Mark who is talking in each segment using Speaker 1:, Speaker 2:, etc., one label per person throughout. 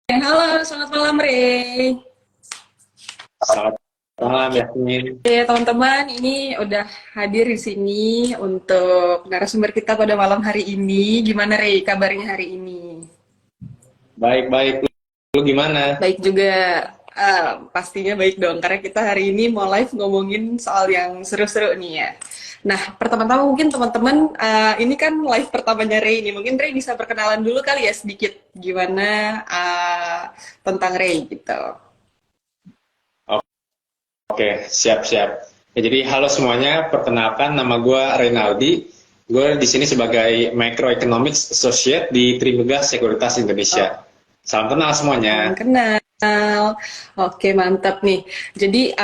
Speaker 1: Halo, selamat malam, Rey.
Speaker 2: Selamat malam
Speaker 1: Oke,
Speaker 2: Yasmin.
Speaker 1: teman-teman, ini udah hadir di sini untuk narasumber kita pada malam hari ini. Gimana, Rey, kabarnya hari ini?
Speaker 2: Baik-baik. Lu gimana?
Speaker 1: Baik juga. Pastinya baik dong, karena kita hari ini mau live ngomongin soal yang seru-seru nih ya. Nah, pertama-tama mungkin teman-teman, ini kan live pertamanya Rey ini. Mungkin Rey bisa perkenalan dulu kali ya sedikit gimana tentang Rey gitu.
Speaker 2: Oke, siap-siap. Ya, jadi halo semuanya, perkenalkan nama gue Reynaldi. Gue di sini sebagai Microeconomics Associate di Trimegah Sekuritas Indonesia. Salam kenal semuanya.
Speaker 1: Salam kenal. Oke, mantap nih. Jadi,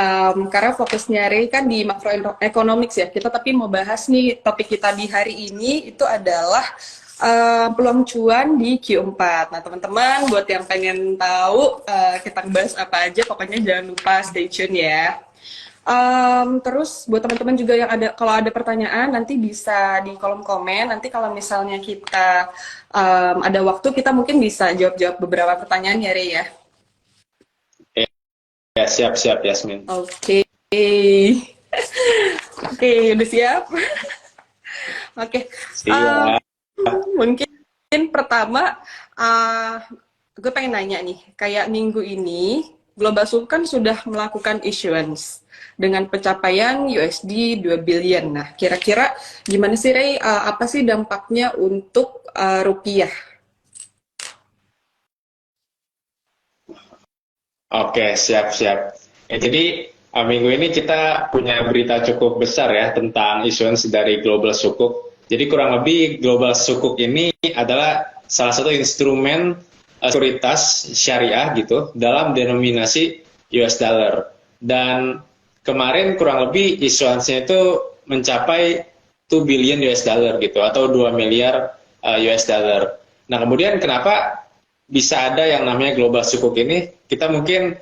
Speaker 1: karena fokusnya Ray kan di macroeconomics ya, kita tapi mau bahas nih topik kita di hari ini itu adalah peluang cuan di Q4. Nah, teman-teman, buat yang pengen tahu kita bahas apa aja, pokoknya jangan lupa stay tune ya. Terus buat teman-teman juga yang ada, kalau ada pertanyaan nanti bisa di kolom komen. Nanti kalau misalnya kita ada waktu, kita mungkin bisa jawab-jawab beberapa pertanyaan ya, Ray ya.
Speaker 2: Ya, siap-siap Yasmin.
Speaker 1: Oke. Oke, udah siap? Oke. Um,
Speaker 2: Siap.
Speaker 1: Mungkin pertama, gue pengen nanya nih, kayak minggu ini, Global Sup kan sudah melakukan issuance dengan pencapaian USD 2 billion. Nah, kira-kira gimana sih, Ray? Apa sih dampaknya untuk rupiah?
Speaker 2: Oke, siap-siap. Ya, jadi minggu ini kita punya berita cukup besar ya tentang issuance dari Global Sukuk. Jadi kurang lebih Global Sukuk ini adalah salah satu instrumen sekuritas syariah gitu dalam denominasi US dollar. Dan kemarin kurang lebih issuance-nya itu mencapai 2 billion US dollar gitu atau 2 miliar US dollar. Nah, kemudian kenapa bisa ada yang namanya global sukuk ini? Kita mungkin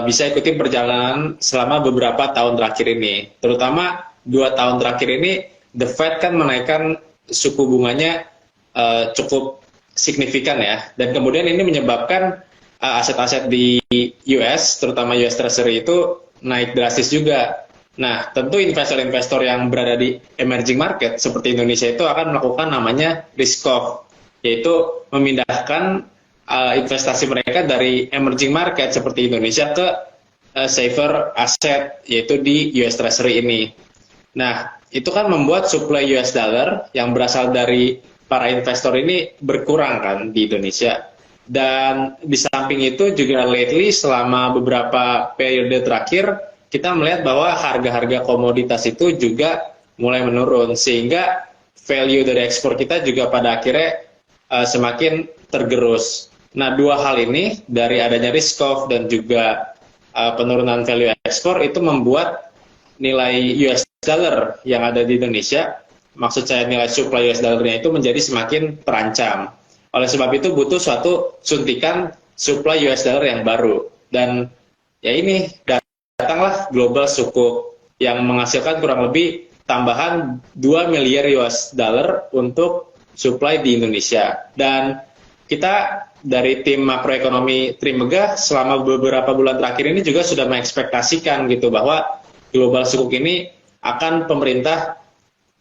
Speaker 2: bisa ikuti perjalanan selama beberapa tahun terakhir ini. Terutama 2 tahun terakhir ini, The Fed kan menaikkan suku bunganya cukup signifikan ya. Dan kemudian ini menyebabkan aset-aset di US, terutama US Treasury itu naik drastis juga. Nah, tentu investor-investor yang berada di emerging market seperti Indonesia itu akan melakukan namanya risk off, yaitu memindahkan investasi mereka dari emerging market seperti Indonesia ke safer asset, yaitu di US Treasury ini. Nah, itu kan membuat supply US dollar yang berasal dari para investor ini berkurang kan di Indonesia. Dan di samping itu juga lately selama beberapa periode terakhir kita melihat bahwa harga-harga komoditas itu juga mulai menurun sehingga value dari ekspor kita juga pada akhirnya semakin tergerus. Nah, dua hal ini dari adanya risk off dan juga penurunan value ekspor itu membuat nilai US dollar yang ada di Indonesia, maksud saya nilai supply US dollar-nya itu menjadi semakin terancam. Oleh sebab itu butuh suatu suntikan supply US dollar yang baru. Dan ya ini datanglah global sukuk yang menghasilkan kurang lebih tambahan 2 miliar US dollar untuk supply di Indonesia. Dan kita dari tim makroekonomi Trimegah selama beberapa bulan terakhir ini juga sudah mengekspektasikan gitu bahwa global sukuk ini akan pemerintah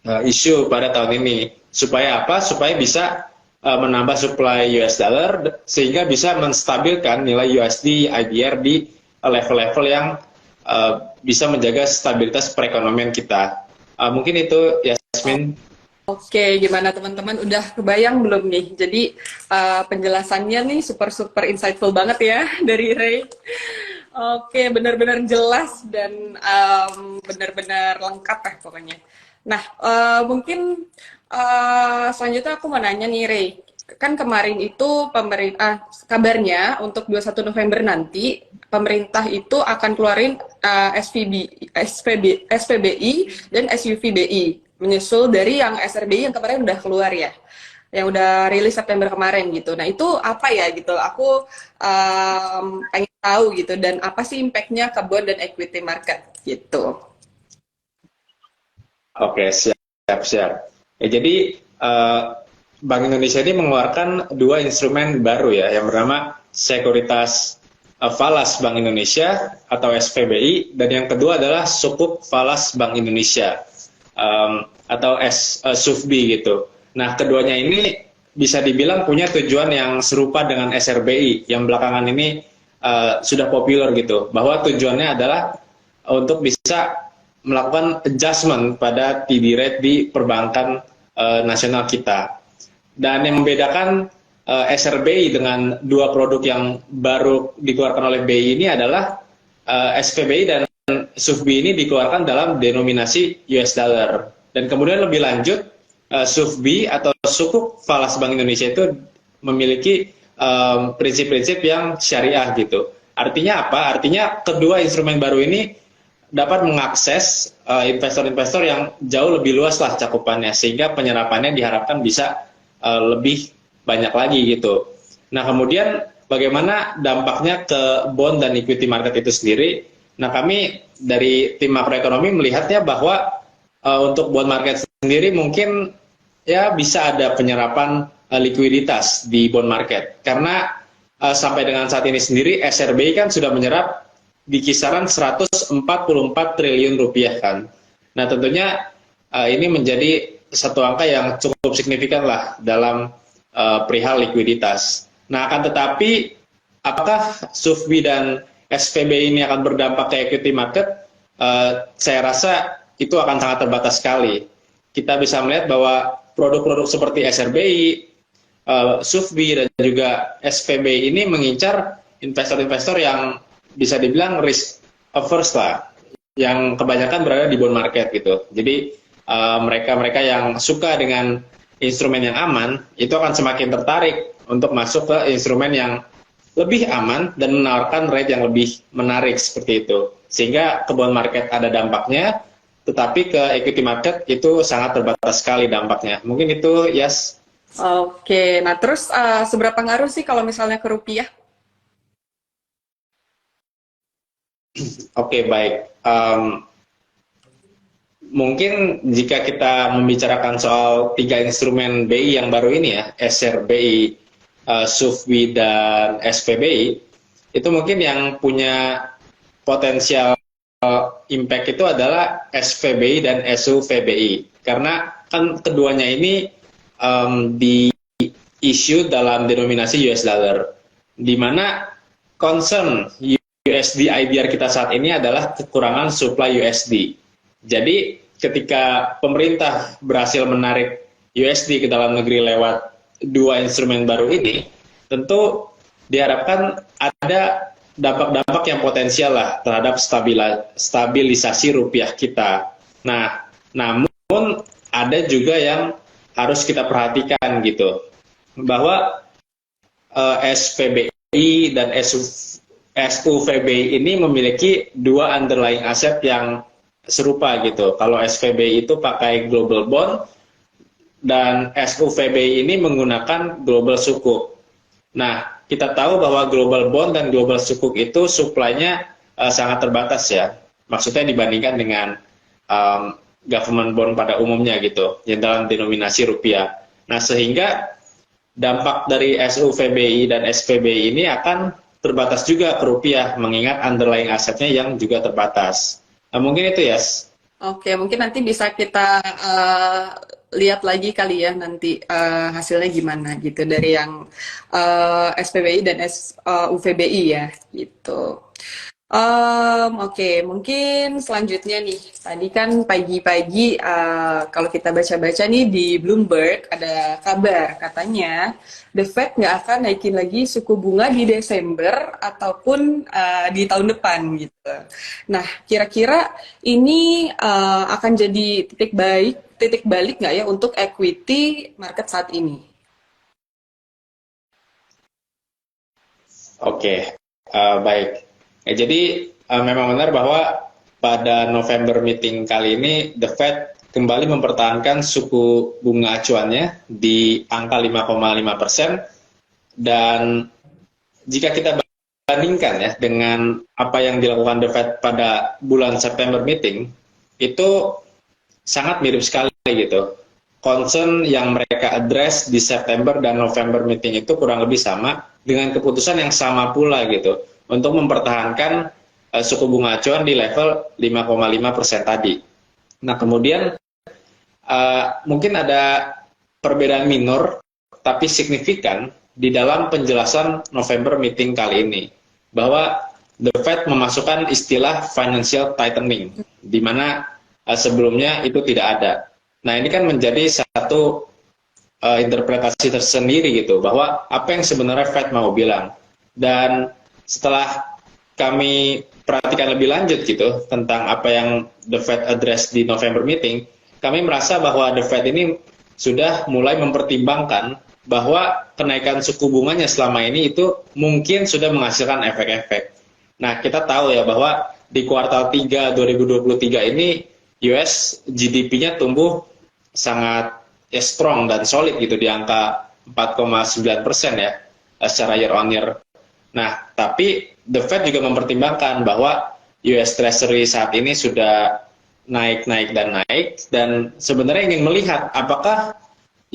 Speaker 2: isu pada tahun ini. Supaya apa? Supaya bisa menambah supply US dollar sehingga bisa menstabilkan nilai USD IDR di level-level yang bisa menjaga stabilitas perekonomian kita. Mungkin itu Yasmin.
Speaker 1: Oke, gimana teman-teman? Udah kebayang belum nih? Jadi penjelasannya nih super insightful banget ya dari Ray. Oke, benar-benar jelas dan benar-benar lengkap lah pokoknya. Nah, mungkin selanjutnya aku mau nanya nih, Ray. Kan kemarin itu pemerintah kabarnya untuk 21 November nanti pemerintah itu akan keluarin SPBI dan SUVBI menyusul dari yang SRBI yang kemarin udah keluar ya, yang udah rilis September kemarin gitu. Nah itu apa ya gitu? Aku pengen tahu gitu dan apa sih impactnya ke bond dan equity market gitu.
Speaker 2: Oke, siap, siap. Ya, jadi Bank Indonesia ini mengeluarkan dua instrumen baru ya. Yang pertama sekuritas falas Bank Indonesia atau SVBI, dan yang kedua adalah sukuk falas Bank Indonesia atau SUFBI gitu. Nah, keduanya ini bisa dibilang punya tujuan yang serupa dengan SRBI yang belakangan ini sudah populer gitu, bahwa tujuannya adalah untuk bisa melakukan adjustment pada TD rate di perbankan nasional kita. Dan yang membedakan SRBI dengan dua produk yang baru dikeluarkan oleh BI ini adalah SVBI dan SUFBI ini dikeluarkan dalam denominasi US dollar. Dan kemudian lebih lanjut, SUFBI atau sukuk falas Bank Indonesia itu memiliki prinsip-prinsip yang syariah gitu. Artinya apa? Artinya kedua instrumen baru ini dapat mengakses investor-investor yang jauh lebih luas lah cakupannya, sehingga penyerapannya diharapkan bisa lebih banyak lagi gitu. Nah, kemudian bagaimana dampaknya ke bond dan equity market itu sendiri? Nah, kami dari tim makroekonomi melihatnya bahwa untuk bond market sendiri mungkin ya bisa ada penyerapan likuiditas di bond market, karena sampai dengan saat ini sendiri SRBI kan sudah menyerap di kisaran 144 triliun rupiah kan. Nah, tentunya ini menjadi satu angka yang cukup signifikan lah dalam perihal likuiditas. Nah, akan tetapi apakah SUFBI dan SVBI ini akan berdampak ke equity market? Saya rasa itu akan sangat terbatas sekali. Kita bisa melihat bahwa produk-produk seperti SRBI, SUFBI dan juga SVBI ini mengincar investor-investor yang bisa dibilang risk averse lah, yang kebanyakan berada di bond market gitu. Jadi mereka-mereka yang suka dengan instrumen yang aman itu akan semakin tertarik untuk masuk ke instrumen yang lebih aman dan menawarkan rate yang lebih menarik seperti itu. Sehingga ke bond market ada dampaknya, tetapi ke equity market itu sangat terbatas sekali dampaknya. Mungkin itu, Yas.
Speaker 1: Oke, nah terus seberapa ngaruh sih kalau misalnya ke rupiah?
Speaker 2: Oke, baik. Mungkin jika kita membicarakan soal tiga instrumen BI yang baru ini ya, SRBI, SUFBI, dan SVBI, itu mungkin yang punya potensial impact itu adalah SVBI dan SUVBI. Karena kan keduanya ini di issue dalam denominasi US dollar, di mana concern USD IDR kita saat ini adalah kekurangan supply USD. Jadi ketika pemerintah berhasil menarik USD ke dalam negeri lewat dua instrumen baru ini, tentu diharapkan ada dampak-dampak yang potensial lah terhadap stabilisasi rupiah kita. Nah, namun ada juga yang harus kita perhatikan gitu, bahwa SVBI dan SUVBI ini memiliki dua underlying aset yang serupa gitu. Kalau SVBI itu pakai global bond dan SUVBI ini menggunakan global sukuk. Nah, kita tahu bahwa global bond dan global sukuk itu supply-nya sangat terbatas ya. Maksudnya dibandingkan dengan government bond pada umumnya gitu, yang dalam denominasi rupiah. Nah, sehingga dampak dari SUVBI dan SVBI ini akan terbatas juga ke rupiah, mengingat underlying asetnya yang juga terbatas. Nah, mungkin itu, Yas.
Speaker 1: Oke, mungkin nanti bisa kita lihat lagi kali ya nanti hasilnya gimana gitu dari yang SPBI dan UVBI ya gitu. Oke, mungkin selanjutnya nih, tadi kan pagi-pagi kalau kita baca-baca nih di Bloomberg ada kabar katanya The Fed nggak akan naikin lagi suku bunga di Desember ataupun di tahun depan gitu. Nah, kira-kira ini akan jadi titik balik nggak ya untuk equity market saat ini?
Speaker 2: Oke, baik. Jadi memang benar bahwa pada November meeting kali ini The Fed kembali mempertahankan suku bunga acuannya di angka 5,5%, dan jika kita bandingkan ya dengan apa yang dilakukan The Fed pada bulan September meeting, itu sangat mirip sekali gitu. Concern yang mereka address di September dan November meeting itu kurang lebih sama, dengan keputusan yang sama pula gitu untuk mempertahankan suku bunga acuan di level 5,5% tadi. Nah, kemudian mungkin ada perbedaan minor tapi signifikan di dalam penjelasan November meeting kali ini, bahwa the Fed memasukkan istilah financial tightening, di mana sebelumnya itu tidak ada. Nah, ini kan menjadi satu interpretasi tersendiri gitu, bahwa apa yang sebenarnya Fed mau bilang. Dan setelah kami perhatikan lebih lanjut gitu tentang apa yang the Fed address di November meeting, kami merasa bahwa the Fed ini sudah mulai mempertimbangkan bahwa kenaikan suku bunganya selama ini itu mungkin sudah menghasilkan efek-efek. Nah, kita tahu ya bahwa di kuartal 3 2023 ini US GDP-nya tumbuh sangat strong dan solid gitu di angka 4,9% ya secara year on year. Nah, tapi the Fed juga mempertimbangkan bahwa US Treasury saat ini sudah naik dan sebenarnya ingin melihat apakah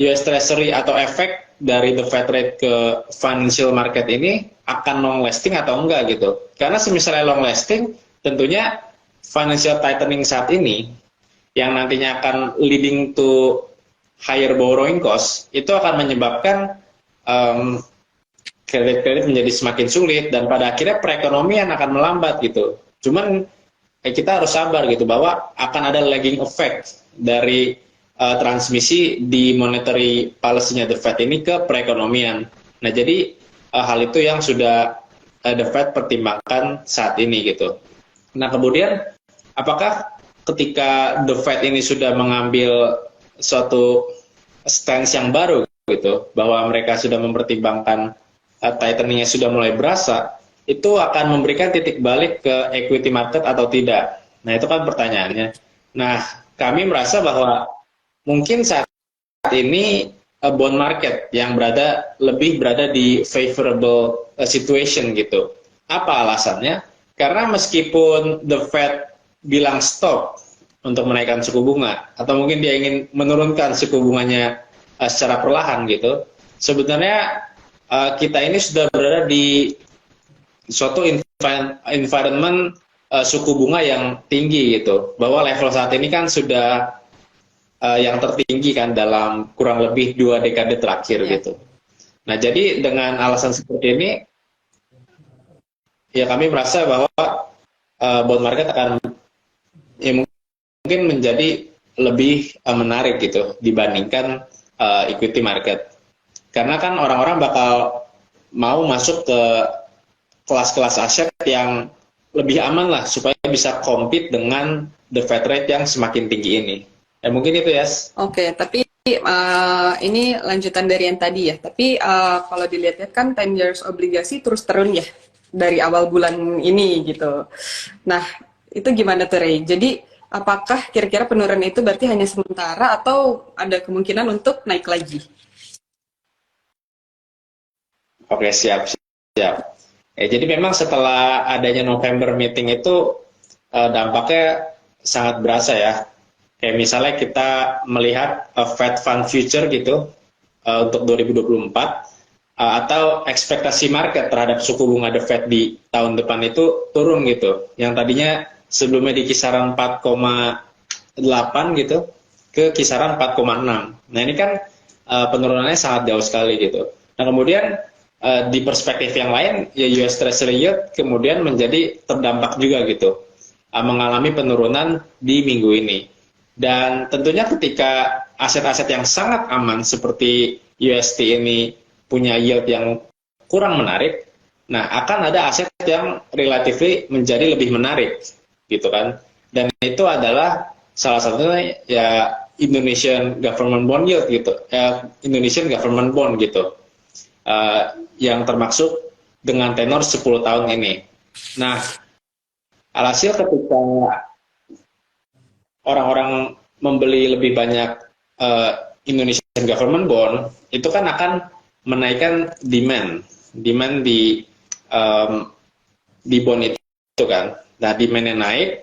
Speaker 2: US Treasury atau efek dari the Fed rate ke financial market ini akan long lasting atau enggak gitu. Karena misalnya long lasting, tentunya financial tightening saat ini yang nantinya akan leading to higher borrowing cost itu akan menyebabkan kredit-kredit menjadi semakin sulit dan pada akhirnya perekonomian akan melambat gitu. Cuman kita harus sabar gitu bahwa akan ada lagging effect dari transmisi di monetary policy-nya the Fed ini ke perekonomian. Nah, jadi hal itu yang sudah the Fed pertimbangkan saat ini gitu. Nah, kemudian apakah ketika the Fed ini sudah mengambil suatu stance yang baru gitu, bahwa mereka sudah mempertimbangkan tightening-nya sudah mulai berasa, itu akan memberikan titik balik ke equity market atau tidak? Nah, itu kan pertanyaannya. Nah, kami merasa bahwa mungkin saat ini bond market yang lebih berada di favorable situation gitu. Apa alasannya? Karena meskipun the Fed bilang stop untuk menaikkan suku bunga, atau mungkin dia ingin menurunkan suku bunganya secara perlahan gitu, sebenarnya kita ini sudah berada di suatu environment suku bunga yang tinggi gitu, bahwa level saat ini kan sudah yang tertinggi kan dalam kurang lebih 2 dekade terakhir gitu. Nah, jadi dengan alasan seperti ini, ya kami merasa bahwa bond market akan ya mungkin menjadi lebih menarik gitu dibandingkan equity market. Karena kan orang-orang bakal mau masuk ke kelas-kelas aset yang lebih aman lah supaya bisa compete dengan the Fed rate yang semakin tinggi ini. Ya mungkin itu ya.
Speaker 1: Oke, tapi ini lanjutan dari yang tadi ya. Tapi kalau dilihat kan 10 years obligasi terus turun ya dari awal bulan ini gitu. Nah, itu gimana tuh Ray? Jadi apakah kira-kira penurunan itu berarti hanya sementara atau ada kemungkinan untuk naik lagi?
Speaker 2: Oke, siap. Jadi memang setelah adanya November meeting itu dampaknya sangat berasa ya. Kayak misalnya kita melihat Fed Fund Future gitu untuk 2024 atau ekspektasi market terhadap suku bunga The Fed di tahun depan itu turun gitu. Yang tadinya sebelumnya di kisaran 4,8 gitu ke kisaran 4,6. Nah, ini kan penurunannya sangat jauh sekali gitu. Nah, kemudian di perspektif yang lain ya US Treasury Yield kemudian menjadi terdampak juga gitu. Mengalami penurunan di minggu ini. Dan tentunya ketika aset-aset yang sangat aman seperti UST ini punya yield yang kurang menarik, nah akan ada aset yang relatively menjadi lebih menarik, gitu kan. Dan itu adalah salah satunya ya Indonesian Government Bond Yield gitu, Indonesian Government Bond gitu, yang termasuk dengan tenor 10 tahun ini. Nah, alhasil ketika orang-orang membeli lebih banyak Indonesian Government Bond, itu kan akan menaikkan demand di bond itu kan. Nah, demandnya naik,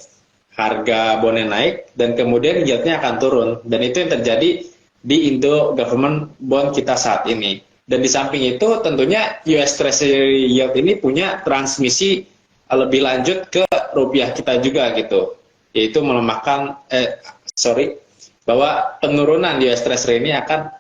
Speaker 2: harga bondnya naik, dan kemudian yieldnya akan turun. Dan itu yang terjadi di Indo Government Bond kita saat ini. Dan di samping itu tentunya US Treasury Yield ini punya transmisi lebih lanjut ke rupiah kita juga gitu, yaitu melemahkan bahwa penurunan US Treasury ini akan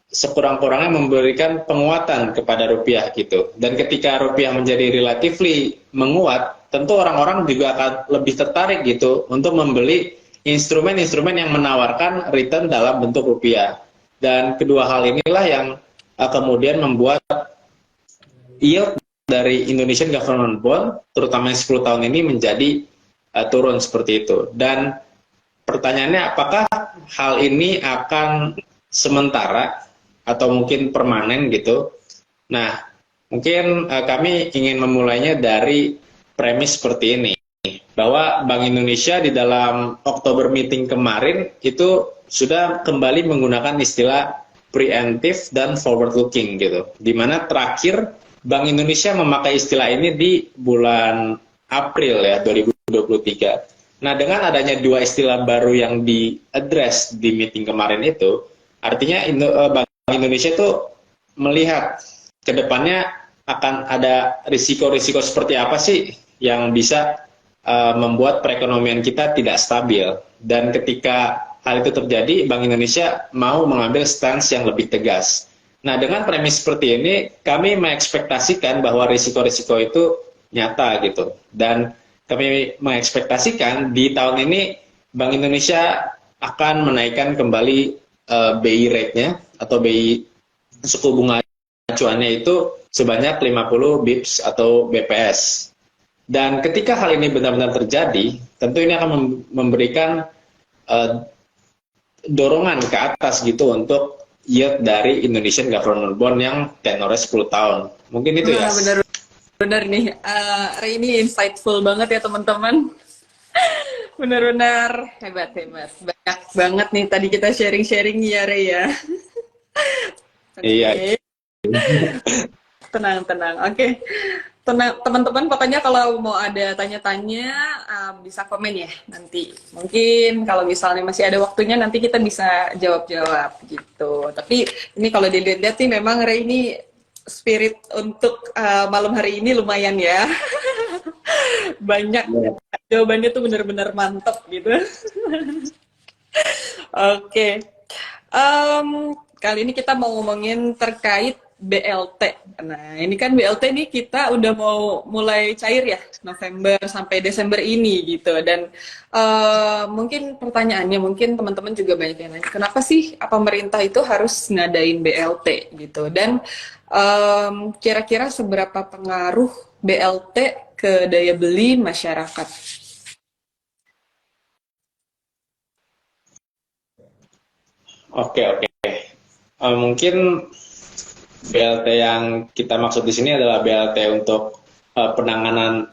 Speaker 2: sekurang-kurangnya memberikan penguatan kepada rupiah gitu. Dan ketika rupiah menjadi relatively menguat, tentu orang-orang juga akan lebih tertarik gitu untuk membeli instrumen-instrumen yang menawarkan return dalam bentuk rupiah. Dan kedua hal inilah yang kemudian membuat yield dari Indonesian Government Bond, terutama yang 10 tahun ini menjadi turun seperti itu. Dan pertanyaannya, apakah hal ini akan sementara atau mungkin permanen gitu? Nah, mungkin kami ingin memulainya dari premis seperti ini, bahwa Bank Indonesia di dalam Oktober meeting kemarin itu sudah kembali menggunakan istilah preemptive dan forward looking gitu, dimana terakhir Bank Indonesia memakai istilah ini di bulan April ya 2023. Nah, dengan adanya dua istilah baru yang di-address di meeting kemarin itu, artinya Bank Indonesia itu melihat ke depannya akan ada risiko-risiko seperti apa sih yang bisa membuat perekonomian kita tidak stabil. Dan ketika hal itu terjadi, Bank Indonesia mau mengambil stance yang lebih tegas. Nah, dengan premis seperti ini, kami mengekspektasikan bahwa risiko-risiko itu nyata gitu. Dan kami mengekspektasikan di tahun ini Bank Indonesia akan menaikkan kembali BI rate-nya atau BI suku bunga acuannya itu sebanyak 50 bips atau BPS. Dan ketika hal ini benar-benar terjadi, tentu ini akan memberikan dorongan ke atas gitu untuk yield dari Indonesian Government Bond yang tenornya 10 tahun. Mungkin itu ya.
Speaker 1: Benar nih, Ray ini insightful banget ya teman-teman. Benar-benar hebat. Banyak banget nih tadi kita sharing-sharing ya Ray ya.
Speaker 2: Iya.
Speaker 1: Tenang. Oke. Tenang, teman-teman, pokoknya kalau mau ada tanya-tanya bisa komen ya nanti. Mungkin kalau misalnya masih ada waktunya nanti kita bisa jawab-jawab gitu. Tapi ini kalau dilihat-lihat sih memang Ray ini spirit untuk malam hari ini lumayan ya. Banyak jawabannya tuh benar-benar mantap gitu. Oke. Kali ini kita mau ngomongin terkait BLT. Nah, ini kan BLT nih kita udah mau mulai cair ya, November sampai Desember ini gitu. Dan mungkin pertanyaannya, mungkin teman-teman juga banyak yang nanya, kenapa sih pemerintah itu harus ngadain BLT gitu? Dan kira-kira seberapa pengaruh BLT ke daya beli masyarakat?
Speaker 2: Oke. Mungkin BLT yang kita maksud di sini adalah BLT untuk penanganan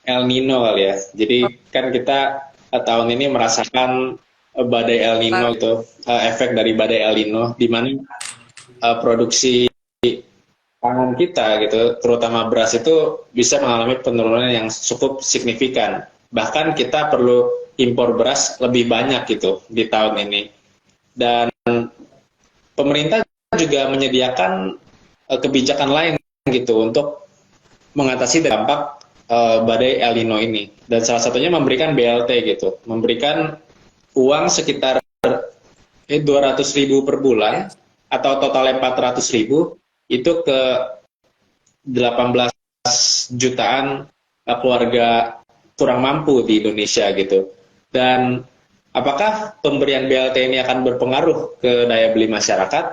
Speaker 2: El Nino kali ya. Jadi kan kita tahun ini merasakan badai El Nino itu, efek dari badai El Nino, di mana produksi pangan kita gitu, terutama beras itu bisa mengalami penurunan yang cukup signifikan. Bahkan kita perlu impor beras lebih banyak gitu di tahun ini. Dan pemerintah juga menyediakan kebijakan lain gitu untuk mengatasi dampak badai El Nino ini. Dan salah satunya memberikan BLT gitu, memberikan uang sekitar 200.000 per bulan atau total 400.000 itu ke 18 jutaan keluarga kurang mampu di Indonesia gitu. Dan apakah pemberian BLT ini akan berpengaruh ke daya beli masyarakat?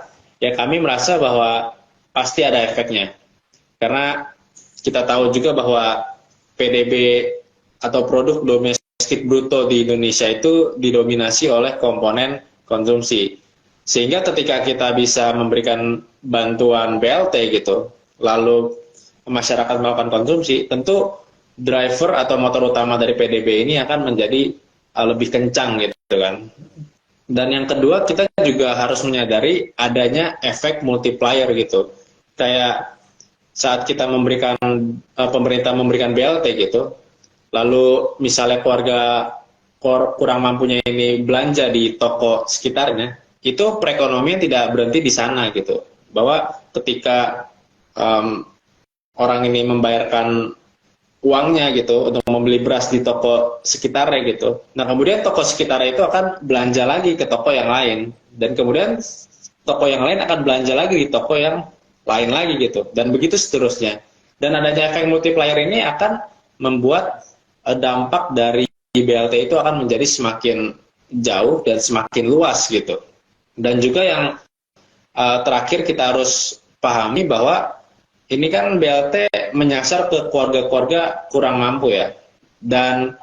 Speaker 2: Ya, kami merasa bahwa pasti ada efeknya. Karena kita tahu juga bahwa PDB atau produk domestik bruto di Indonesia itu didominasi oleh komponen konsumsi. Sehingga ketika kita bisa memberikan bantuan BLT gitu, lalu masyarakat melakukan konsumsi, tentu driver atau motor utama dari PDB ini akan menjadi lebih kencang gitu kan. Dan yang kedua, kita juga harus menyadari adanya efek multiplier gitu. Kayak saat kita memberikan, pemerintah memberikan BLT gitu, lalu misalnya keluarga kurang mampunya ini belanja di toko sekitarnya, itu perekonomian tidak berhenti di sana gitu. Bahwa ketika orang ini membayarkan uangnya gitu untuk membeli beras di toko sekitarnya gitu. Nah kemudian toko sekitarnya itu akan belanja lagi ke toko yang lain, dan kemudian toko yang lain akan belanja lagi di toko yang lain lagi gitu, dan begitu seterusnya. Dan adanya efek multiplier ini akan membuat dampak dari BLT itu akan menjadi semakin jauh dan semakin luas gitu. Dan juga yang terakhir kita harus pahami bahwa ini kan BLT menyasar ke keluarga-keluarga kurang mampu ya. Dan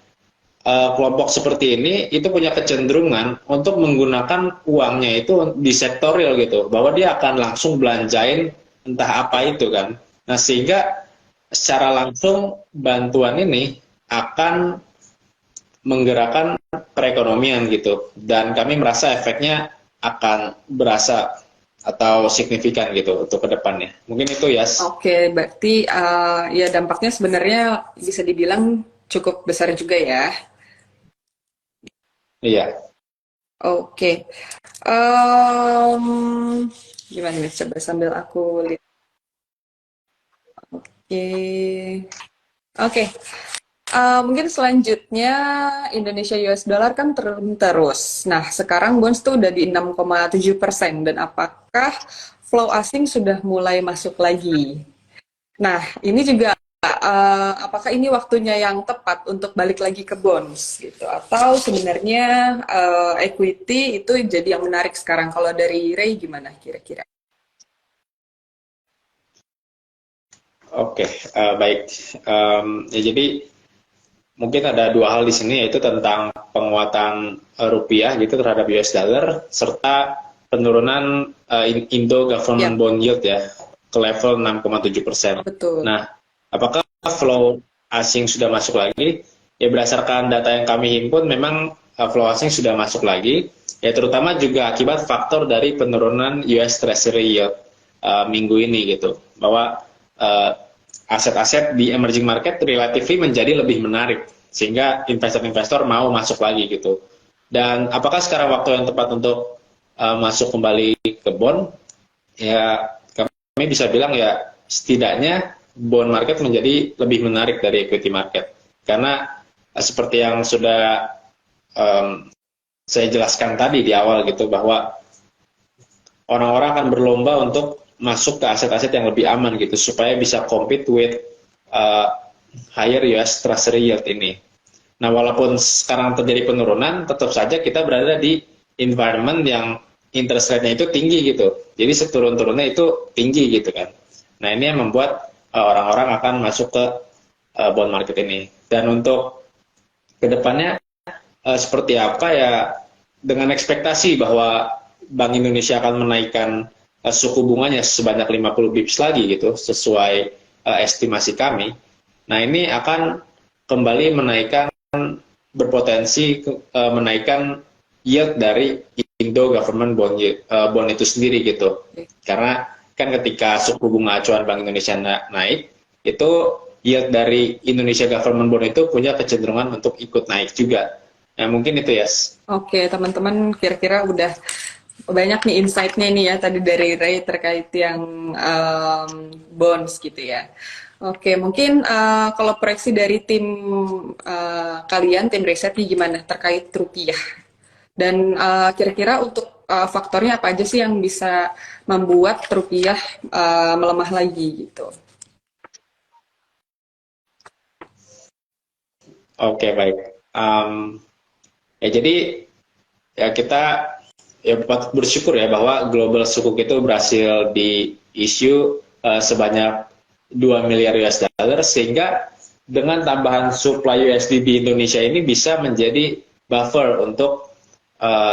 Speaker 2: kelompok seperti ini itu punya kecenderungan untuk menggunakan uangnya itu di sektorial gitu. Bahwa dia akan langsung belanjain entah apa itu kan. Nah sehingga secara langsung bantuan ini akan menggerakkan perekonomian gitu. Dan kami merasa efeknya akan berasa atau signifikan gitu untuk kedepannya. Mungkin itu ya.
Speaker 1: Oke, berarti ya dampaknya sebenarnya bisa dibilang cukup besar juga ya.
Speaker 2: Iya.
Speaker 1: Oke, Em, gimana nih? Coba sambil aku lihat. Oke, oke. Mungkin selanjutnya Indonesia US dollar kan turun terus. Nah, sekarang bonds tuh udah di 6,7%, dan apakah flow asing sudah mulai masuk lagi? Nah, ini juga apakah ini waktunya yang tepat untuk balik lagi ke bonds gitu? Atau sebenarnya equity itu jadi yang menarik sekarang? Kalau dari Ray gimana kira-kira?
Speaker 2: Oke, baik. Ya, jadi mungkin ada dua hal di sini, yaitu tentang penguatan rupiah gitu terhadap US dollar, serta penurunan Indo
Speaker 1: Ya,
Speaker 2: government bond yield ya ke level 6,7%.
Speaker 1: betul.
Speaker 2: Nah, apakah flow asing sudah masuk lagi? Ya berdasarkan data yang kami himpun, memang flow asing sudah masuk lagi, ya terutama juga akibat faktor dari penurunan US Treasury yield minggu ini gitu, bahwa aset-aset di emerging market relatively menjadi lebih menarik, sehingga investor-investor mau masuk lagi gitu. Dan apakah sekarang waktu yang tepat untuk masuk kembali ke bond? Ya kami bisa bilang ya setidaknya bond market menjadi lebih menarik dari equity market, karena seperti yang sudah saya jelaskan tadi di awal gitu, bahwa orang-orang akan berlomba untuk masuk ke aset-aset yang lebih aman gitu, supaya bisa compete with higher US Treasury yield ini. Nah, walaupun sekarang terjadi penurunan, tetap saja kita berada di environment yang interest rate-nya itu tinggi gitu. Jadi seturun-turunnya itu tinggi gitu kan. Nah, ini yang membuat orang-orang akan masuk ke bond market ini. Dan untuk kedepannya seperti apa ya, dengan ekspektasi bahwa Bank Indonesia akan menaikkan suku bunganya sebanyak 50 bips lagi gitu, sesuai estimasi kami. Nah, ini akan kembali menaikkan, berpotensi menaikkan yield dari Indo government bond itu sendiri gitu. Karena kan ketika suku bunga acuan Bank Indonesia naik, itu yield dari Indonesia government bond itu punya kecenderungan untuk ikut naik juga. Nah, mungkin itu ya.
Speaker 1: Oke, teman-teman kira-kira udah banyak nih insight-nya nih ya tadi dari Ray terkait yang bonds gitu ya. Oke, mungkin kalau proyeksi dari tim kalian, tim riset nih gimana terkait rupiah? Dan kira-kira untuk faktornya apa aja sih yang bisa membuat rupiah melemah lagi gitu?
Speaker 2: Oke, baik. Ya jadi ya kita ya patut bersyukur ya bahwa global sukuk itu berhasil di issue sebanyak 2 miliar US dollar, sehingga dengan tambahan supply USD di Indonesia ini bisa menjadi buffer untuk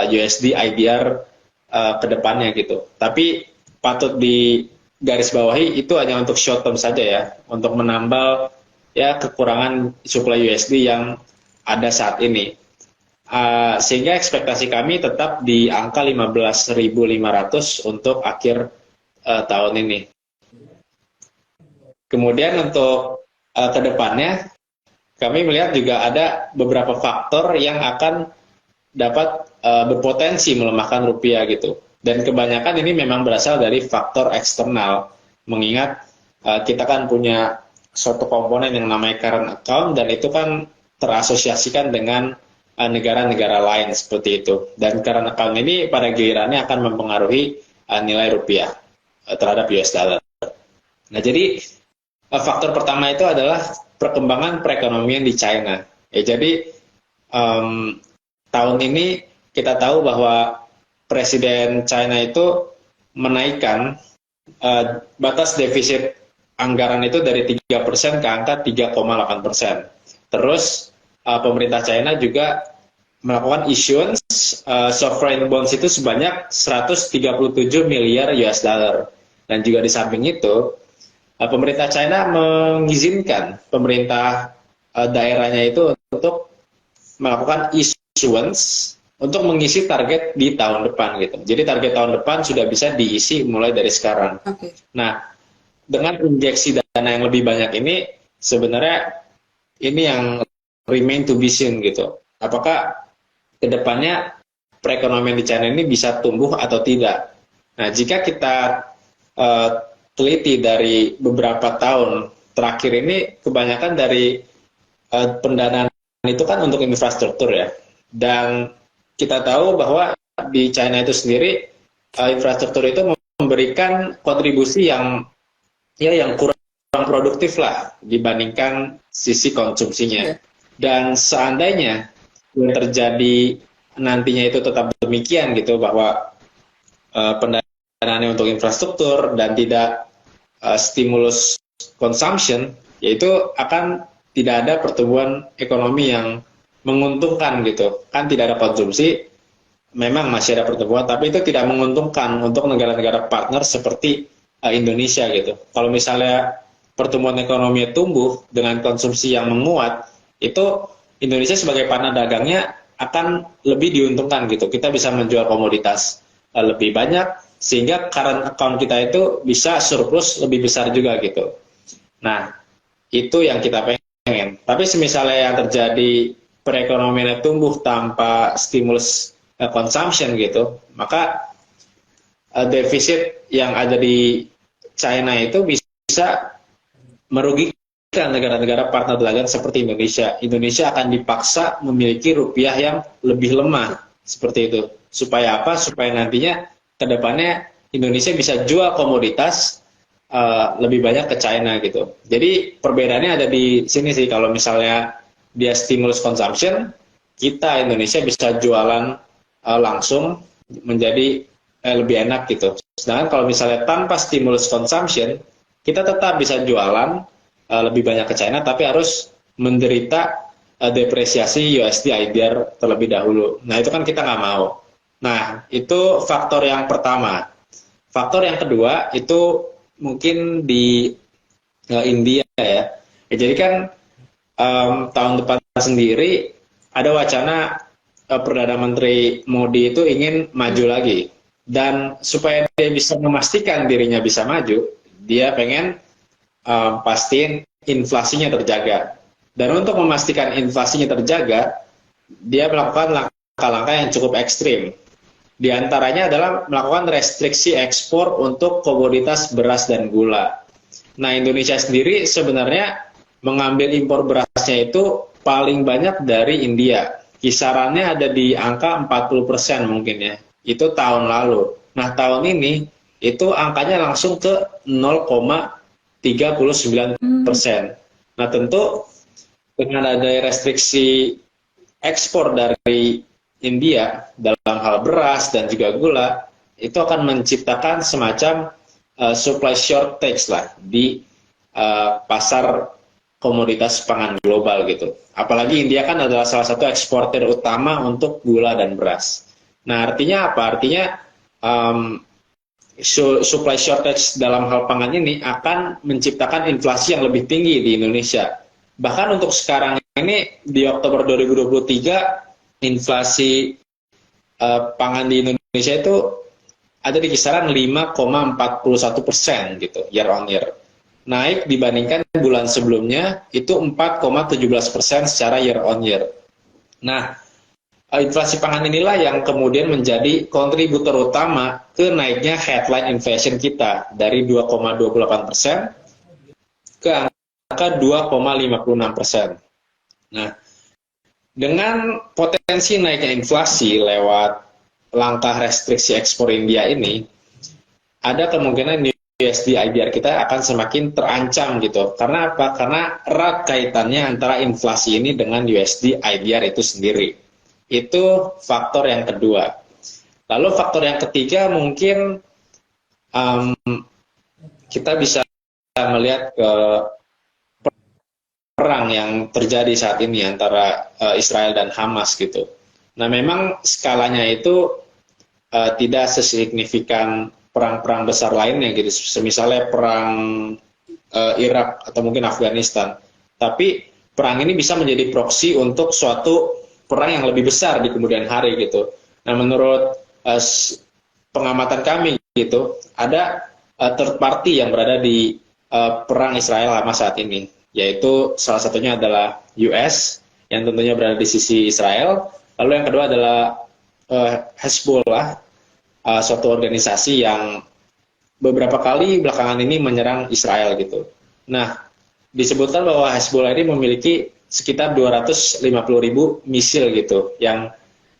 Speaker 2: USD IDR ke depannya gitu. Tapi patut di garis bawahi itu hanya untuk short term saja ya, untuk menambal ya kekurangan supply USD yang ada saat ini. Sehingga ekspektasi kami tetap di angka 15.500 untuk akhir tahun ini. Kemudian untuk kedepannya, kami melihat juga ada beberapa faktor yang akan dapat berpotensi melemahkan rupiah gitu. Dan kebanyakan ini memang berasal dari faktor eksternal, mengingat kita kan punya suatu komponen yang namanya current account, dan itu kan terasosiasikan dengan negara-negara lain seperti itu. Dan current account ini pada gilirannya akan mempengaruhi nilai rupiah terhadap US dollar. Nah, jadi faktor pertama itu adalah perkembangan perekonomian di China. Jadi tahun ini kita tahu bahwa Presiden China itu menaikkan batas defisit anggaran itu dari 3% ke angka 3,8%. Terus pemerintah China juga melakukan issuance sovereign bonds itu sebanyak 137 miliar US dollar. Dan juga di samping itu, pemerintah China mengizinkan pemerintah daerahnya itu untuk melakukan issuance untuk mengisi target di tahun depan gitu. Jadi target tahun depan sudah bisa diisi mulai dari sekarang.
Speaker 1: Oke.
Speaker 2: Nah, dengan injeksi dana yang lebih banyak ini, sebenarnya ini yang remain to be seen gitu. Apakah kedepannya perekonomian di China ini bisa tumbuh atau tidak? Nah, jika kita teliti dari beberapa tahun terakhir ini, kebanyakan dari pendanaan itu kan untuk infrastruktur ya. Dan kita tahu bahwa di China itu sendiri infrastruktur itu memberikan kontribusi yang kurang produktif lah dibandingkan sisi konsumsinya. Dan seandainya yang terjadi nantinya itu tetap demikian gitu, bahwa pendanaannya untuk infrastruktur dan tidak stimulus consumption, yaitu akan tidak ada pertumbuhan ekonomi yang menguntungkan gitu. Kan tidak ada konsumsi, memang masih ada pertumbuhan, tapi itu tidak menguntungkan untuk negara-negara partner seperti Indonesia gitu. Kalau misalnya pertumbuhan ekonomi tumbuh dengan konsumsi yang menguat, itu Indonesia sebagai partner dagangnya akan lebih diuntungkan gitu. Kita bisa menjual komoditas lebih banyak, sehingga current account kita itu bisa surplus lebih besar juga gitu. Nah, itu yang kita pengen. Tapi semisalnya yang terjadi perekonomiannya tumbuh tanpa stimulus consumption gitu, maka defisit yang ada di China itu bisa merugikan negara-negara partner dagang seperti Indonesia. Indonesia akan dipaksa memiliki rupiah yang lebih lemah seperti itu. Supaya apa? Supaya nantinya ke depannya Indonesia bisa jual komoditas lebih banyak ke China gitu. Jadi perbedaannya ada di sini sih. Kalau misalnya dia stimulus consumption, kita Indonesia bisa jualan langsung menjadi lebih enak gitu. Sedangkan kalau misalnya tanpa stimulus consumption, kita tetap bisa jualan lebih banyak ke China, tapi harus menderita depresiasi USD IDR terlebih dahulu. Nah, itu kan kita nggak mau. Nah, itu faktor yang pertama. Faktor yang kedua itu mungkin di India ya. Jadi kan tahun depan sendiri ada wacana Perdana Menteri Modi itu ingin maju lagi. Dan supaya dia bisa memastikan dirinya bisa maju, dia pengen pastiin inflasinya terjaga. Dan untuk memastikan inflasinya terjaga, dia melakukan langkah-langkah yang cukup ekstrim. Di antaranya adalah melakukan restriksi ekspor untuk komoditas beras dan gula. Nah, Indonesia sendiri sebenarnya mengambil impor berasnya itu paling banyak dari India. Kisarannya ada di angka 40% mungkin ya. Itu tahun lalu. Nah, tahun ini itu angkanya langsung ke 0,39%. Nah, tentu dengan ada restriksi ekspor dari India dalam hal beras dan juga gula, itu akan menciptakan semacam supply shortage lah di pasar komoditas pangan global gitu. Apalagi India kan adalah salah satu eksportir utama untuk gula dan beras. Nah, artinya apa? Artinya supply shortage dalam hal pangan ini akan menciptakan inflasi yang lebih tinggi di Indonesia. Bahkan untuk sekarang ini di Oktober 2023, inflasi pangan di Indonesia itu ada di kisaran 5,41% gitu year on year. Naik dibandingkan bulan sebelumnya itu 4,17% secara year on year. Nah, inflasi pangan inilah yang kemudian menjadi kontributor utama ke naiknya headline inflation kita dari 2,28% ke angka 2,56%. Nah, dengan potensi naiknya inflasi lewat langkah restriksi ekspor India ini, ada kemungkinan USD IDR kita akan semakin terancam gitu. Karena apa? Karena erat kaitannya antara inflasi ini dengan USD IDR itu sendiri. Itu faktor yang kedua. Lalu faktor yang ketiga mungkin kita bisa melihat ke perang yang terjadi saat ini antara Israel dan Hamas gitu. Nah, memang skalanya itu tidak sesignifikan perang-perang besar lainnya gitu, semisalnya perang Irak atau mungkin Afghanistan. Tapi perang ini bisa menjadi proksi untuk suatu perang yang lebih besar di kemudian hari gitu. Nah, menurut pengamatan kami gitu, ada third party yang berada di perang Israel Hamas saat ini, yaitu salah satunya adalah US yang tentunya berada di sisi Israel. Lalu yang kedua adalah Hezbollah, suatu organisasi yang beberapa kali belakangan ini menyerang Israel gitu. Nah, disebutkan bahwa Hezbollah ini memiliki sekitar 250.000 misil gitu, yang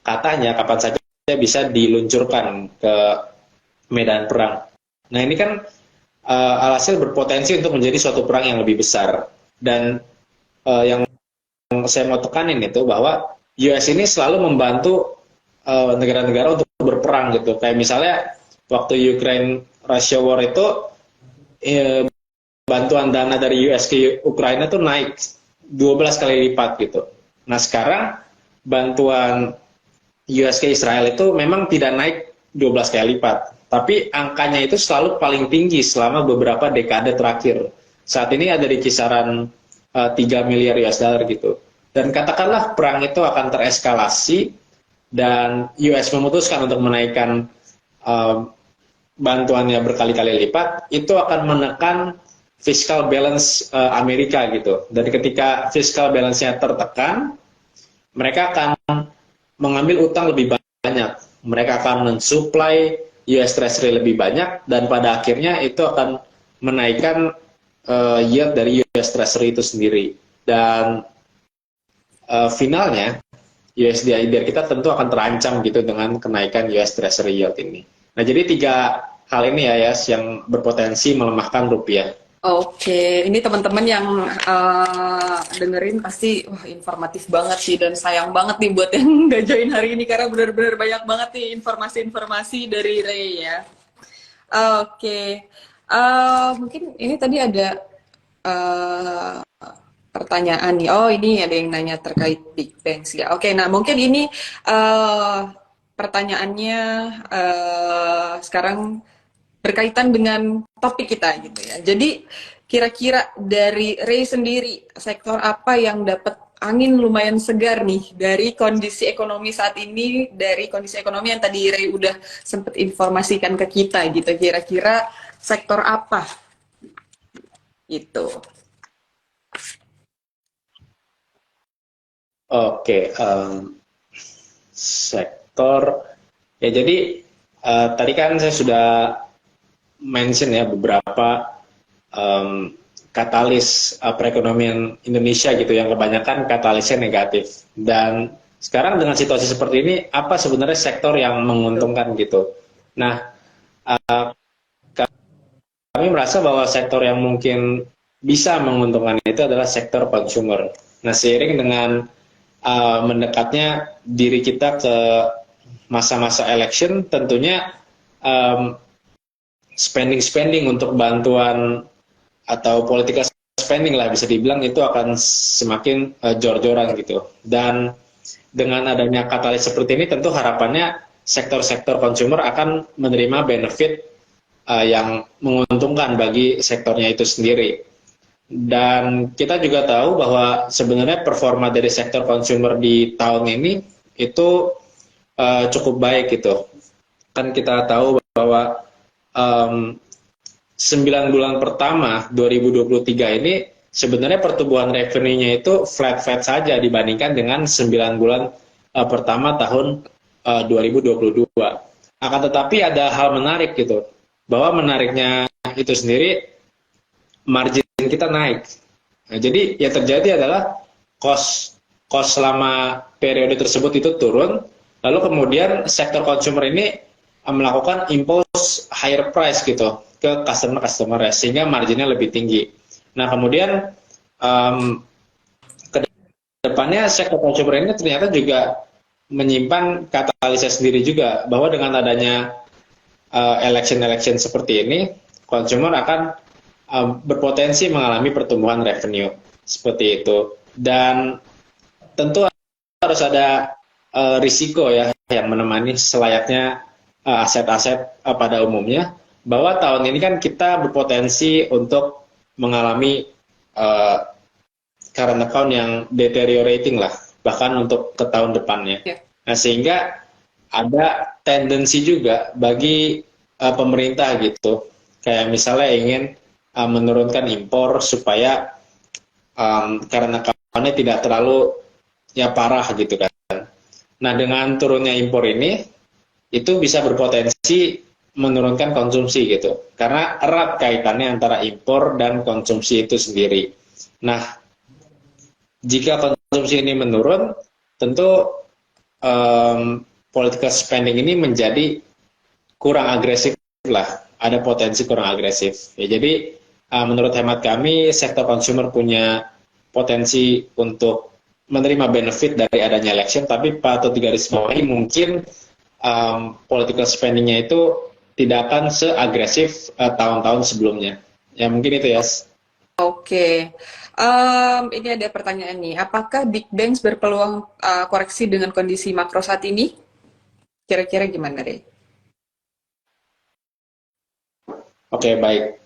Speaker 2: katanya kapan saja bisa diluncurkan ke medan perang. Nah, ini kan alhasil berpotensi untuk menjadi suatu perang yang lebih besar. Dan yang saya mau tekanin itu bahwa US ini selalu membantu negara-negara untuk berperang gitu. Kayak misalnya waktu Ukraine Russia War itu bantuan dana dari US ke Ukraina tuh naik 12 kali lipat gitu. Nah, sekarang bantuan US ke Israel itu memang tidak naik 12 kali lipat, tapi angkanya itu selalu paling tinggi selama beberapa dekade terakhir. Saat ini ada di kisaran 3 miliar US dollar gitu. Dan katakanlah perang itu akan tereskalasi dan US memutuskan untuk menaikkan bantuannya berkali-kali lipat, itu akan menekan fiscal balance Amerika gitu. Dan ketika fiscal balance-nya tertekan, mereka akan mengambil utang lebih banyak. Mereka akan mensuplai US Treasury lebih banyak, dan pada akhirnya itu akan menaikkan yield dari US Treasury itu sendiri. Dan finalnya USD IDR kita tentu akan terancam gitu dengan kenaikan US Treasury yield ini. Nah, jadi 3 hal ini ya, Yas, yang berpotensi melemahkan rupiah.
Speaker 1: Oke, ini teman-teman yang dengerin pasti wah informatif banget sih, dan sayang banget nih buat yang nggak join hari ini karena benar-benar banyak banget nih informasi-informasi dari Ray ya. Oke, mungkin ini tadi ada pertanyaan nih. Oh, ini ada yang nanya terkait Big Bang sih ya. Oke, nah mungkin ini pertanyaannya sekarang berkaitan dengan topik kita gitu ya. Jadi kira-kira dari Ray sendiri, sektor apa yang dapat angin lumayan segar nih dari kondisi ekonomi saat ini, dari kondisi ekonomi yang tadi Ray udah sempat informasikan ke kita gitu. Kira-kira sektor apa? Gitu.
Speaker 2: Oke, sektor ya, jadi tadi kan saya sudah mention ya beberapa katalis perekonomian Indonesia gitu, yang kebanyakan katalisnya negatif. Dan sekarang dengan situasi seperti ini, apa sebenarnya sektor yang menguntungkan gitu? Nah, kami merasa bahwa sektor yang mungkin bisa menguntungkan itu adalah sektor consumer. Nah, seiring dengan mendekatnya diri kita ke masa-masa election, tentunya spending untuk bantuan atau political spending lah bisa dibilang itu akan semakin jor-joran gitu. Dan dengan adanya katalis seperti ini, tentu harapannya sektor-sektor consumer akan menerima benefit yang menguntungkan bagi sektornya itu sendiri. Dan kita juga tahu bahwa sebenarnya performa dari sektor consumer di tahun ini itu cukup baik gitu. Kan kita tahu bahwa 9 bulan pertama 2023 ini sebenarnya pertumbuhan revenue-nya itu flat saja dibandingkan dengan 9 bulan pertama tahun 2022. Akan tetapi ada hal menarik gitu, bahwa menariknya itu sendiri margin kita naik. Nah, jadi yang terjadi adalah cost selama periode tersebut itu turun, lalu kemudian sektor consumer ini melakukan impulse higher price gitu ke customer sehingga marginnya lebih tinggi. Nah kemudian ke depannya sektor consumer ini ternyata juga menyimpan katalisnya sendiri juga, bahwa dengan adanya election seperti ini, consumer akan berpotensi mengalami pertumbuhan revenue seperti itu. Dan tentu harus ada risiko ya yang menemani selayaknya aset-aset pada umumnya, bahwa tahun ini kan kita berpotensi untuk mengalami current account yang deteriorating lah, bahkan untuk ke tahun depannya. Nah sehingga ada tendensi juga bagi pemerintah gitu, kayak misalnya ingin menurunkan impor supaya karena account-nya tidak terlalu ya parah gitu kan. Nah dengan turunnya impor ini, itu bisa berpotensi menurunkan konsumsi gitu, karena erat kaitannya antara impor dan konsumsi itu sendiri. Nah jika konsumsi ini menurun, tentu political spending ini menjadi kurang agresif lah, ada potensi kurang agresif. Ya, jadi menurut hemat kami sektor consumer punya potensi untuk menerima benefit dari adanya election, tapi patut digarisbawahi mungkin political spendingnya itu tidak akan seagresif tahun-tahun sebelumnya. Ya mungkin itu ya.
Speaker 1: Oke, ini ada pertanyaan nih. Apakah Big Banks berpeluang koreksi dengan kondisi makro saat ini? Kira-kira gimana, Rey?
Speaker 2: Oke, baik.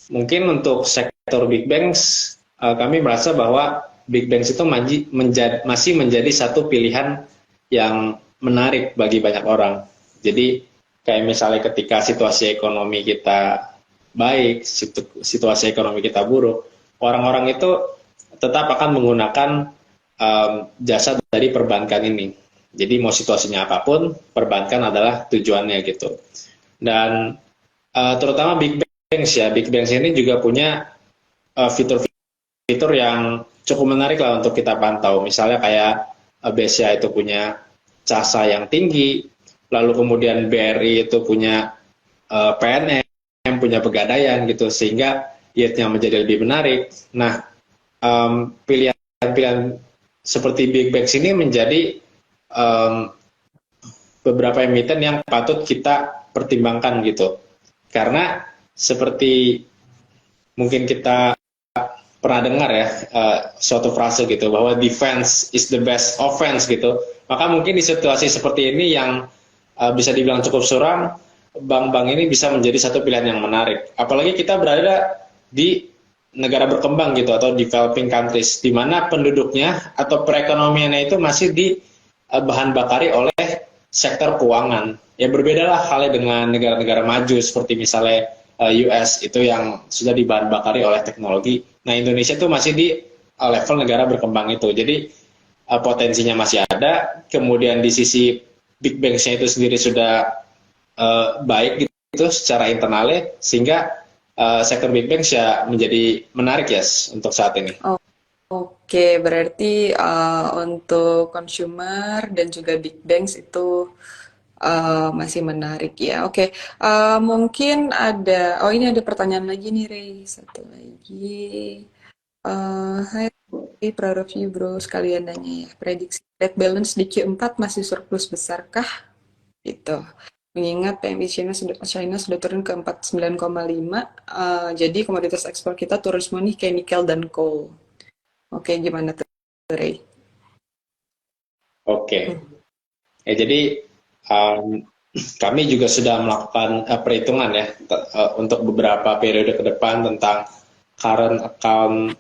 Speaker 2: Mungkin untuk sektor Big Banks, kami merasa bahwa Big Banks itu masih menjadi satu pilihan yang menarik bagi banyak orang. Jadi kayak misalnya ketika situasi ekonomi kita baik, situasi ekonomi kita buruk, orang-orang itu tetap akan menggunakan jasa dari perbankan ini. Jadi mau situasinya apapun, perbankan adalah tujuannya gitu. Dan terutama Big Banks ya, Big Banks ini juga punya fitur-fitur yang cukup menarik lah untuk kita pantau. Misalnya kayak BCA itu punya casa yang tinggi, lalu kemudian BRI itu punya PNM, punya pegadaian gitu, sehingga yield-nya menjadi lebih menarik. Nah, pilihan-pilihan seperti Big Banks ini menjadi beberapa emiten yang patut kita pertimbangkan gitu. Karena seperti mungkin kita pernah dengar ya suatu frase gitu, bahwa defense is the best offense gitu. Maka mungkin di situasi seperti ini yang bisa dibilang cukup suram, bank-bank ini bisa menjadi satu pilihan yang menarik. Apalagi kita berada di negara berkembang gitu, atau developing countries, di mana penduduknya atau perekonomiannya itu masih bahan bakari oleh sektor keuangan. Ya berbedalah halnya dengan negara-negara maju seperti misalnya US itu yang sudah dibahan bakari oleh teknologi. Nah Indonesia itu masih di level negara berkembang itu. Jadi potensinya masih ada. Kemudian di sisi Big Banks-nya itu sendiri sudah baik gitu secara internalnya, sehingga sektor Big Banks ya menjadi menarik ya untuk saat ini.
Speaker 1: Oke, berarti untuk consumer dan juga Big Banks itu masih menarik ya. Oke, mungkin ada, ini ada pertanyaan lagi nih, Rey. Satu lagi. Hai, proud of you bro, sekalian nanya ya. Prediksi trade balance di Q4 masih surplus besarkah? Gitu. Mengingat PMI China sudah turun ke 49,5, jadi komoditas ekspor kita turun semua nih kayak nikel dan coal. Oke, gimana tuh, Ray?
Speaker 2: Oke. Ya, jadi kami juga sudah melakukan perhitungan ya untuk beberapa periode ke depan tentang current account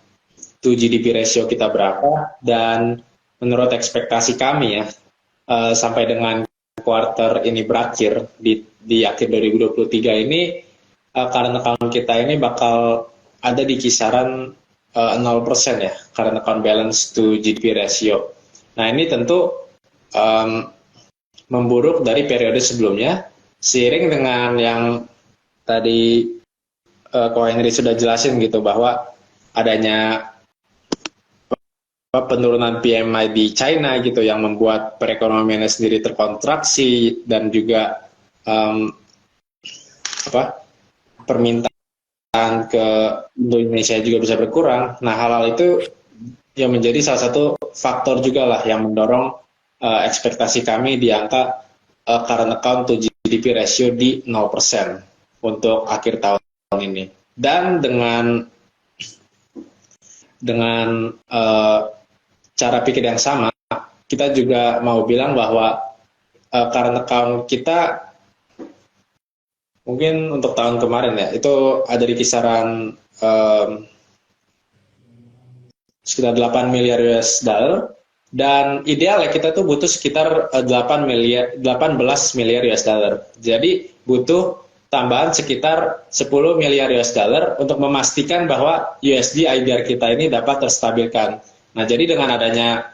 Speaker 2: to GDP ratio kita berapa, dan menurut ekspektasi kami ya sampai dengan quarter ini berakhir di akhir 2023 ini current account kita ini bakal ada di kisaran 0% ya, current account balance to GDP ratio. Nah ini tentu memburuk dari periode sebelumnya, seiring dengan yang tadi Ko Henry sudah jelasin gitu, bahwa adanya penurunan PMI di China gitu yang membuat perekonomiannya sendiri terkontraksi, dan juga permintaan ke Indonesia juga bisa berkurang. Nah hal-hal itu yang menjadi salah satu faktor juga lah yang mendorong ekspektasi kami di angka current account to GDP ratio di 0% untuk akhir tahun ini. Dan dengan cara pikir yang sama, kita juga mau bilang bahwa current account kita mungkin untuk tahun kemarin ya, itu ada di kisaran sekitar 8 miliar US dollar, dan idealnya kita tuh butuh sekitar 18 miliar US dollar. Jadi butuh tambahan sekitar 10 miliar US dollar untuk memastikan bahwa USD IDR kita ini dapat terstabilkan. Nah, jadi dengan adanya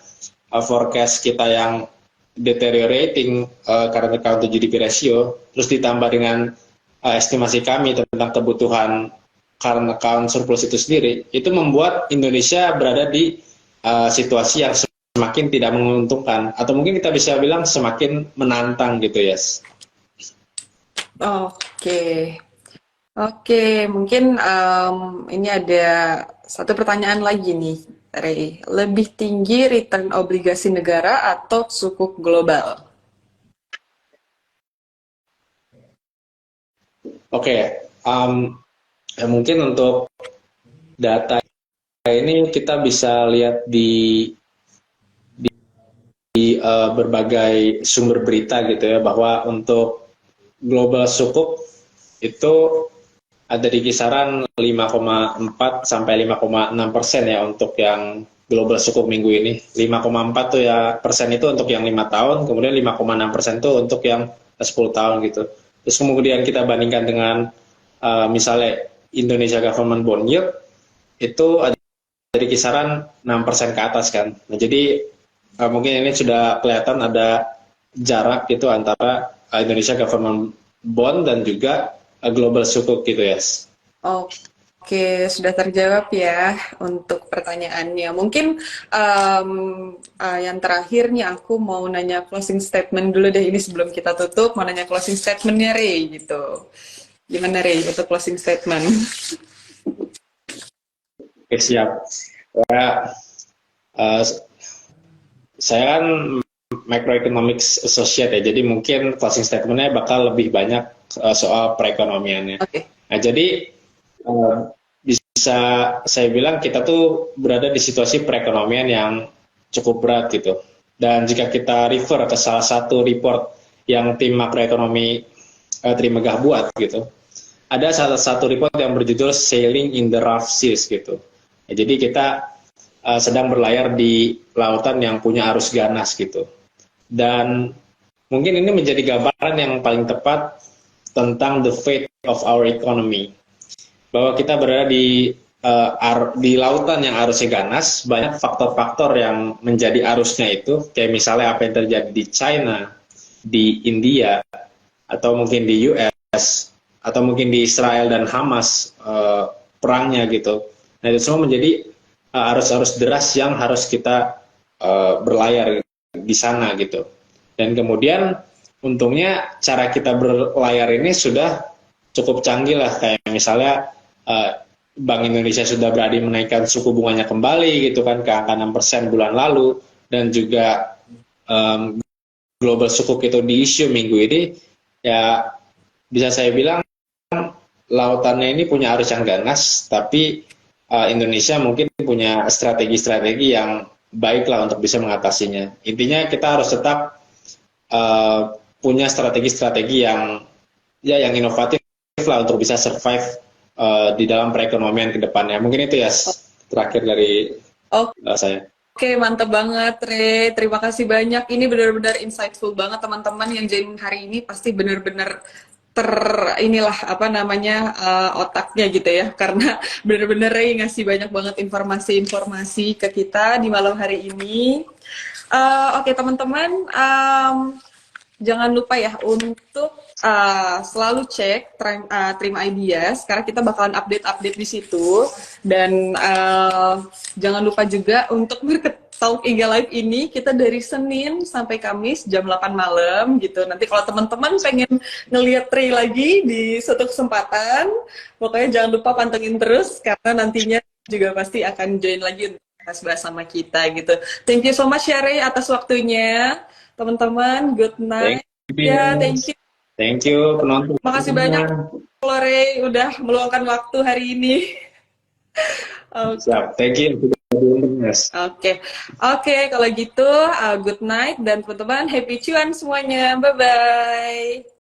Speaker 2: forecast kita yang deteriorating current account to GDP ratio, terus ditambah dengan estimasi kami tentang kebutuhan current account surplus itu sendiri, itu membuat Indonesia berada di situasi yang semakin tidak menguntungkan, atau mungkin kita bisa bilang semakin menantang gitu, Yes.
Speaker 1: Oke, mungkin ini ada satu pertanyaan lagi nih, Ray. Lebih tinggi return obligasi negara atau sukuk global?
Speaker 2: Mungkin untuk data ini kita bisa lihat di berbagai sumber berita gitu ya, bahwa untuk global sukuk itu ada di kisaran 5,4 sampai 5,6% ya untuk yang global sukuk minggu ini. 5,4 tuh ya persen itu untuk yang 5 tahun, kemudian 5,6% itu untuk yang 10 tahun gitu. Terus kemudian kita bandingkan dengan misalnya Indonesia Government Bond Yield, itu ada dari kisaran 6% ke atas kan. Nah, jadi mungkin ini sudah kelihatan ada jarak gitu antara Indonesia Government Bond dan juga global sukuk gitu, Yes.
Speaker 1: Oke, sudah terjawab ya untuk pertanyaannya. Mungkin yang terakhir nih aku mau nanya closing statement dulu deh, ini sebelum kita tutup, mau nanya closing statementnya Ray gitu. Gimana Ray untuk closing statement?
Speaker 2: Oke, siap. Saya kan Macroeconomics Associate ya, jadi mungkin closing statementnya bakal lebih banyak soal perekonomiannya.
Speaker 1: Okay.
Speaker 2: Nah, jadi bisa saya bilang kita tuh berada di situasi perekonomian yang cukup berat gitu. Dan jika kita refer ke salah satu report yang tim makroekonomi Trimegah buat gitu, ada salah satu report yang berjudul Sailing in the Rough Seas gitu. Ya, jadi kita sedang berlayar di lautan yang punya arus ganas gitu. Dan mungkin ini menjadi gambaran yang paling tepat tentang the fate of our economy. Bahwa kita berada di lautan yang arusnya ganas, banyak faktor-faktor yang menjadi arusnya itu, kayak misalnya apa yang terjadi di China, di India, atau mungkin di US, atau mungkin di Israel dan Hamas perangnya gitu. Nah itu semua menjadi arus-arus deras yang harus kita berlayar di sana gitu. Dan kemudian untungnya cara kita berlayar ini sudah cukup canggih lah, kayak misalnya Bank Indonesia sudah berani menaikkan suku bunganya kembali gitu kan ke angka 6% bulan lalu, dan juga global sukuk itu di isu minggu ini, ya bisa saya bilang lautannya ini punya arus yang ganas, tapi Indonesia mungkin punya strategi-strategi yang baik lah untuk bisa mengatasinya. Intinya kita harus tetap punya strategi-strategi yang inovatif lah untuk bisa survive di dalam perekonomian ke depannya. Mungkin itu ya terakhir dari saya.
Speaker 1: Oke, mantap banget, Re. Terima kasih banyak. Ini benar-benar insightful banget, teman-teman yang join hari ini. Pasti benar-benar inilah apa namanya otaknya gitu ya, karena bener-bener Ray ngasih banyak banget informasi-informasi ke kita di malam hari ini. Oke teman-teman, jangan lupa ya untuk selalu cek Trim Ideas karena kita bakalan update-update di situ, dan jangan lupa juga untuk Market Talk Iga Live ini kita dari Senin sampai Kamis jam 8 malam gitu. Nanti kalau teman-teman pengen ngelihat Tri lagi di suatu kesempatan, pokoknya jangan lupa pantengin terus karena nantinya juga pasti akan join lagi untuk bahas sama kita gitu. Thank you so much ya Ray atas waktunya. Teman-teman, good night. Ya, thank you.
Speaker 2: Thank you penonton.
Speaker 1: Makasih banyak Ray udah meluangkan waktu hari ini.
Speaker 2: Siap, thank you.
Speaker 1: Oke, kalau gitu good night dan teman-teman happy cuan semuanya. Bye bye.